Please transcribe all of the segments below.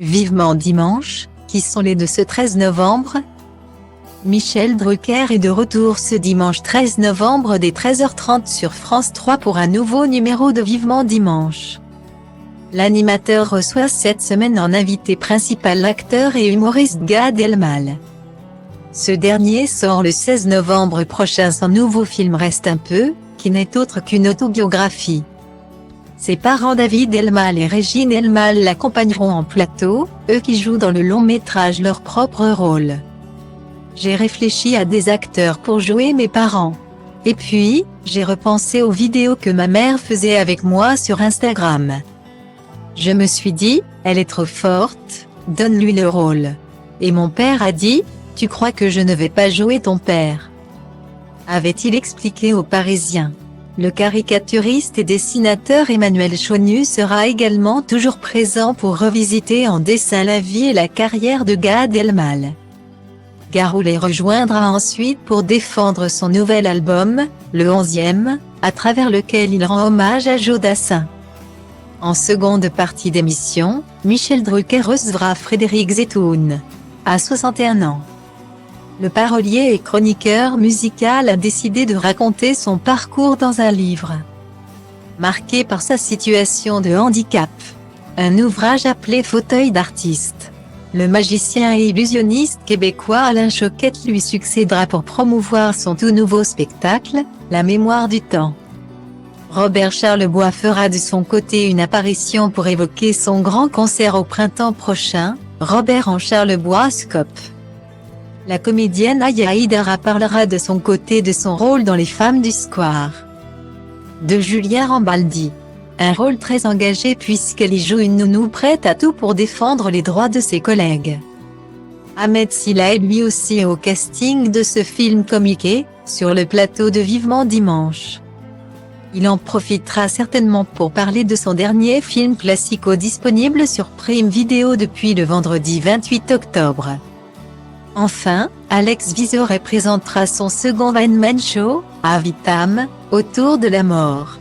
Vivement dimanche, qui sont les de ce 13 novembre? Michel Drucker est de retour ce dimanche 13 novembre dès 13h30 sur France 3 pour un nouveau numéro de Vivement dimanche. L'animateur reçoit cette semaine en invité principal l'acteur et humoriste Gad Elmaleh. Ce dernier sort le 16 novembre prochain son nouveau film Reste un peu, qui n'est autre qu'une autobiographie. Ses parents David Elmaleh et Régine Elmaleh l'accompagneront en plateau, eux qui jouent dans le long métrage leur propre rôle. J'ai réfléchi à des acteurs pour jouer mes parents. Et puis, j'ai repensé aux vidéos que ma mère faisait avec moi sur Instagram. Je me suis dit, elle est trop forte, donne-lui le rôle. Et mon père a dit, tu crois que je ne vais pas jouer ton père? Avait-il expliqué aux Parisiens. Le caricaturiste et dessinateur Emmanuel Chonu sera également toujours présent pour revisiter en dessin la vie et la carrière de Gad Elmaleh. Garou les rejoindra ensuite pour défendre son nouvel album, le 11e, à travers lequel il rend hommage à Joe Dassin. En seconde partie d'émission, Michel Drucker recevra Frédéric Zetoun, à 61 ans. Le parolier et chroniqueur musical a décidé de raconter son parcours dans un livre. Marqué par sa situation de handicap. Un ouvrage appelé Fauteuil d'artiste. Le magicien et illusionniste québécois Alain Choquette lui succédera pour promouvoir son tout nouveau spectacle, La mémoire du temps. Robert Charlebois fera de son côté une apparition pour évoquer son grand concert au printemps prochain, Robert en Charlebois Scope. La comédienne Aya Hidara parlera de son côté de son rôle dans Les Femmes du Square. De Julien Rambaldi. Un rôle très engagé puisqu'elle y joue une nounou prête à tout pour défendre les droits de ses collègues. Ahmed Silla est lui aussi au casting de ce film comique, sur le plateau de Vivement dimanche. Il en profitera certainement pour parler de son dernier film classico disponible sur Prime Video depuis le vendredi 28 octobre. Enfin, Alex Vizorek présentera son second one-man show, À Vitam, autour de la mort.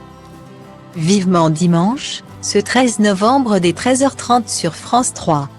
Vivement dimanche, ce 13 novembre dès 13h30 sur France 3.